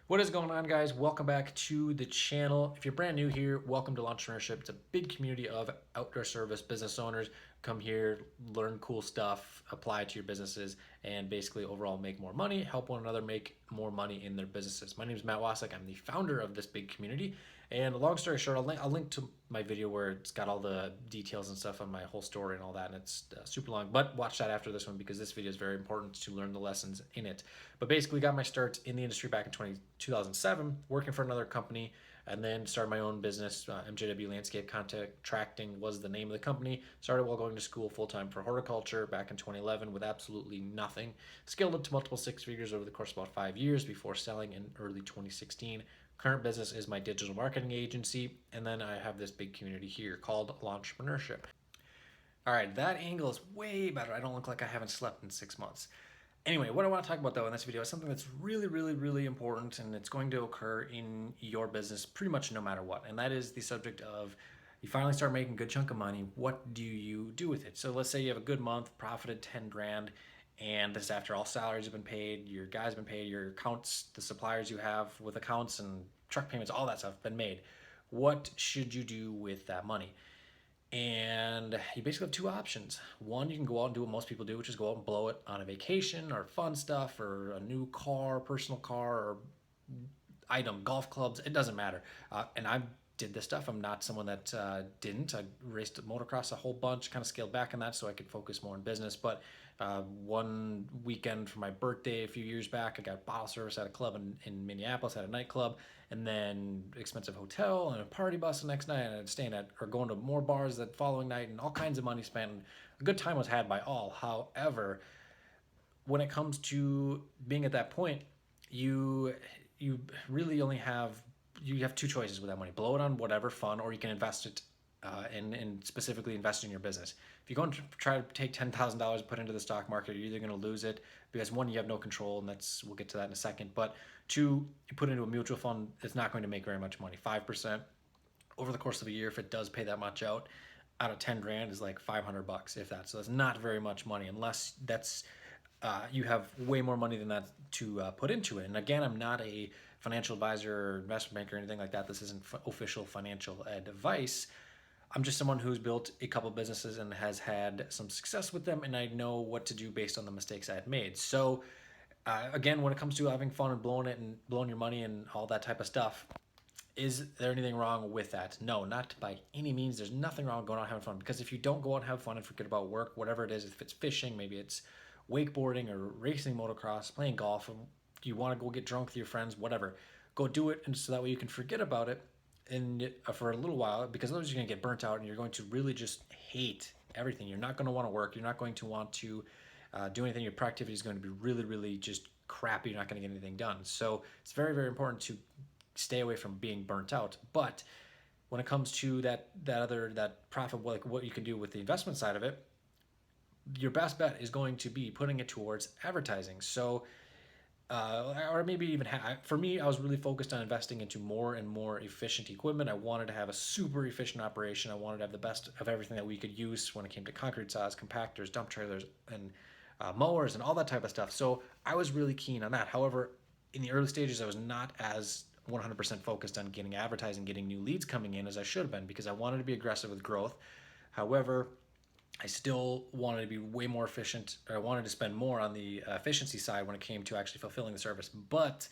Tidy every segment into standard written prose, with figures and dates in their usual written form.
What is going on, guys? Welcome back to the channel. If you're brand new here, welcome to Entrepreneurship. It's a big community of outdoor service business owners. Come here, learn cool stuff, apply it to your businesses, and basically overall make more money, help one another make more money in their businesses. My name is Matt Wacek. I'm the founder of this big community. And long story short, I'll link to my video where it's got all the details and stuff on my whole story and all that, and it's super long. But watch that after this one because this video is very important to learn the lessons in it. But basically, got my start in the industry back in 2007, working for another company, and then started my own business. MJW Landscape Contracting was the name of the company. Started while going to school full time for horticulture back in 2011 with absolutely nothing. Scaled up to multiple six figures over the course of about 5 years before selling in early 2016. Current business is my digital marketing agency, and then I have this big community here called Entrepreneurship. All right, that angle is way better. I don't look like I haven't slept in 6 months. Anyway, what I want to talk about though in this video is something that's really important, and it's going to occur in your business pretty much no matter what. And that is the subject of you finally start making a good chunk of money. What do you do with it? So let's say you have a good month, profited 10 grand, and this is after all salaries have been paid, your guys have been paid, your accounts, the suppliers you have with accounts and truck payments, all that stuff have been made. What should you do with that money? And you basically have two options. One, you can go out and do what most people do, which is go out and blow it on a vacation or fun stuff or a new car, personal car, or item, golf clubs. It doesn't matter. And I did this stuff. I'm not someone that didn't. I raced motocross a whole bunch, kind of scaled back on that so I could focus more on business. But one weekend for my birthday a few years back, I got bottle service at a club in Minneapolis at a nightclub, and then expensive hotel and a party bus the next night, and I'd staying at or going to more bars that following night, and all kinds of money spent. And a good time was had by all. However, when it comes to being at that point, you you really only have you have two choices with that money: blow it on whatever fun, or you can invest it and specifically invest in your business. If you go and try to take $10,000 put into the stock market, you're either going to lose it because one, you have no control, and we'll get to that in a second. But two, you put into a mutual fund, it's not going to make very much money. 5% over the course of a year, if it does pay that much out of 10 grand is like 500 bucks, if that. So that's not very much money unless you have way more money than that to put into it. And again, I'm not a financial advisor or investment banker or anything like that. This isn't official financial advice. I'm just someone who's built a couple businesses and has had some success with them, and I know what to do based on the mistakes I had made. So again, when it comes to having fun and blowing your money and all that type of stuff, is there anything wrong with that? No, not by any means. There's nothing wrong with going out and having fun, because if you don't go out and have fun and forget about work, whatever it is, if it's fishing, maybe it's wakeboarding or racing motocross, playing golf, you want to go get drunk with your friends, whatever, go do it, and so that way you can forget about it and for a little while, because otherwise you're going to get burnt out and you're going to really just hate everything. You're not going to want to work. You're not going to want to do anything. Your productivity is going to be really just crappy. You're not going to get anything done. So it's very important to stay away from being burnt out. But when it comes to that profit, like what you can do with the investment side of it, your best bet is going to be putting it towards advertising. So or maybe even for me, I was really focused on investing into more and more efficient equipment. I wanted to have a super efficient operation. I wanted to have the best of everything that we could use when it came to concrete saws, compactors, dump trailers, and mowers, and all that type of stuff. So I was really keen on that. However, in the early stages, I was not as 100% focused on getting advertising, getting new leads coming in as I should have been, because I wanted to be aggressive with growth. However, I still wanted to be way more efficient, or I wanted to spend more on the efficiency side when it came to actually fulfilling the service. But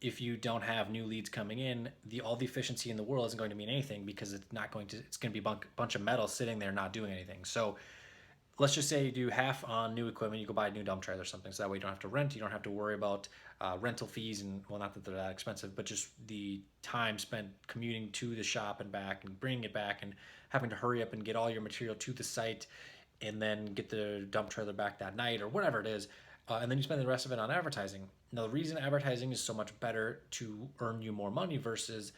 if you don't have new leads coming in, all the efficiency in the world isn't going to mean anything, because it's going to be a bunch of metal sitting there not doing anything. So let's just say you do half on new equipment, you go buy a new dump trailer or something, so that way you don't have to rent, you don't have to worry about rental fees, and well, not that they're that expensive, but just the time spent commuting to the shop and back and bringing it back and having to hurry up and get all your material to the site and then get the dump trailer back that night or whatever it is. And then you spend the rest of it on advertising. Now, the reason advertising is so much better to earn you more money versus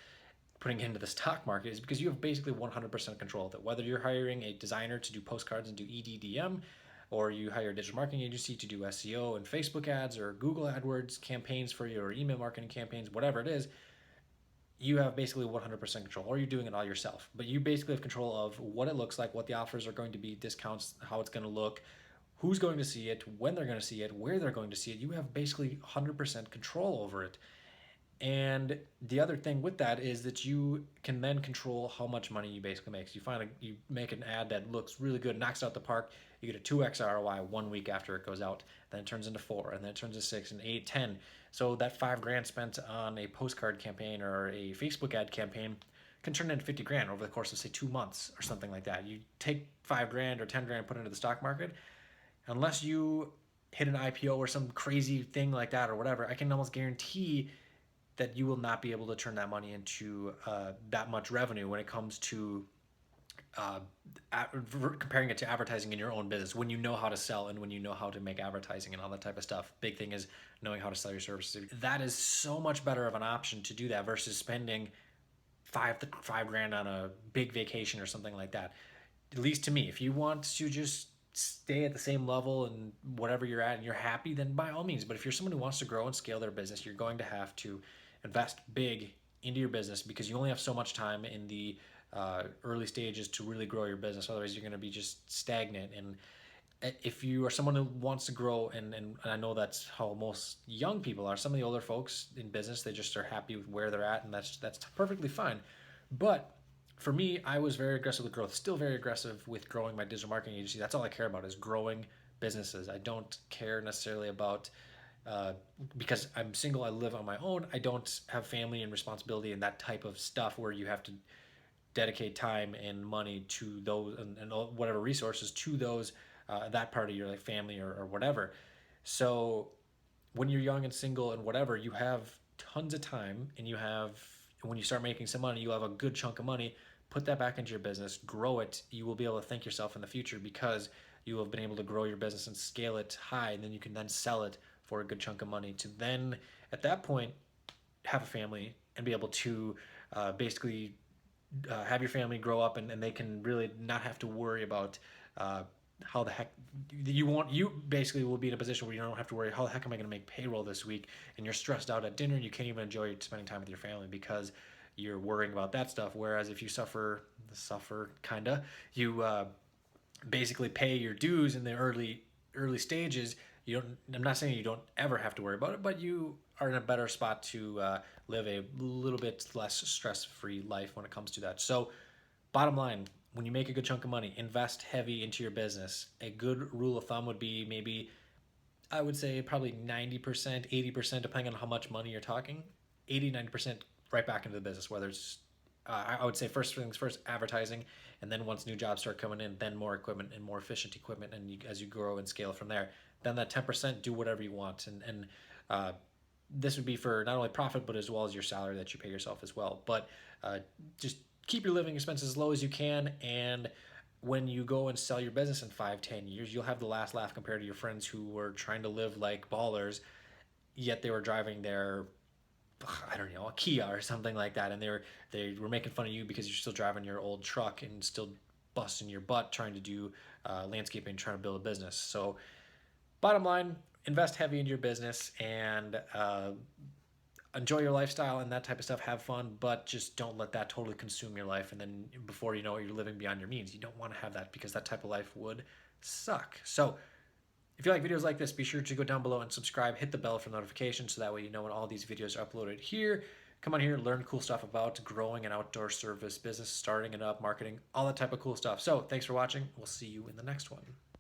putting it into the stock market is because you have basically 100% control of it. Whether you're hiring a designer to do postcards and do EDDM, or you hire a digital marketing agency to do SEO and Facebook ads or Google AdWords campaigns for your email marketing campaigns, whatever it is, you have basically 100% control, or you're doing it all yourself. But you basically have control of what it looks like, what the offers are going to be, discounts, how it's going to look, who's going to see it, when they're going to see it, where they're going to see it. You have basically 100% control over it. And the other thing with that is that you can then control how much money you basically make. So you make an ad that looks really good, knocks out the park. You get a 2x ROI 1 week after it goes out. Then it turns into 4, and then it turns into 6 and 8, 10. So that $5,000 spent on a postcard campaign or a Facebook ad campaign can turn into 50 grand over the course of say 2 months or something like that. You take 5 grand or 10 grand, put it into the stock market, unless you hit an IPO or some crazy thing like that or whatever, I can almost guarantee that you will not be able to turn that money into that much revenue when it comes to uh, comparing it to advertising in your own business when you know how to sell and when you know how to make advertising and all that type of stuff. Big thing is knowing how to sell your services. That is so much better of an option to do that versus spending 5 grand on a big vacation or something like that. At least to me, if you want to just stay at the same level and whatever you're at and you're happy, then by all means. But if you're someone who wants to grow and scale their business, you're going to have to invest big into your business because you only have so much time in the early stages to really grow your business. Otherwise, you're going to be just stagnant. And if you are someone who wants to grow, and I know that's how most young people are, some of the older folks in business, they just are happy with where they're at, and that's perfectly fine. But for me, I was very aggressive with growth, still very aggressive with growing my digital marketing agency. That's all I care about is growing businesses. I don't care necessarily about because I'm single, I live on my own. I don't have family and responsibility and that type of stuff where you have to dedicate time and money to those and whatever resources to those that part of your like family or whatever. So when you're young and single and whatever, you have tons of time and you have when you start making some money, you have a good chunk of money. Put that back into your business, grow it. You will be able to thank yourself in the future because you have been able to grow your business and scale it high, and then you can then sell it for a good chunk of money to then at that point have a family and be able to basically have your family grow up and they can really not have to worry about uh, how the heck you basically will be in a position where you don't have to worry how the heck am I going to make payroll this week, and you're stressed out at dinner and you can't even enjoy spending time with your family because you're worrying about that stuff. Whereas if you suffer kinda, you basically pay your dues in the early stages. You don't. I'm not saying you don't ever have to worry about it, but you are in a better spot to live a little bit less stress-free life when it comes to that. So, bottom line, when you make a good chunk of money, invest heavy into your business. A good rule of thumb would be maybe I would say probably 90%, 80%, depending on how much money you're talking. 80, 90% right back into the business, whether it's I would say first things first, advertising, and then once new jobs start coming in, then more equipment and more efficient equipment, and as you grow and scale from there, then that 10% do whatever you want, and uh, this would be for not only profit but as well as your salary that you pay yourself as well. But just keep your living expenses as low as you can, and when you go and sell your business in 5, 10 years, you'll have the last laugh compared to your friends who were trying to live like ballers, yet they were driving their I don't know, a Kia or something like that, and they were making fun of you because you're still driving your old truck and still busting your butt trying to do landscaping, trying to build a business. So, bottom line, invest heavy into your business and enjoy your lifestyle and that type of stuff. Have fun, but just don't let that totally consume your life. And then before you know it, you're living beyond your means. You don't want to have that because that type of life would suck. So, if you like videos like this, be sure to go down below and subscribe. Hit the bell for notifications so that way you know when all these videos are uploaded here. Come on here, learn cool stuff about growing an outdoor service business, starting it up, marketing, all that type of cool stuff. So thanks for watching. We'll see you in the next one.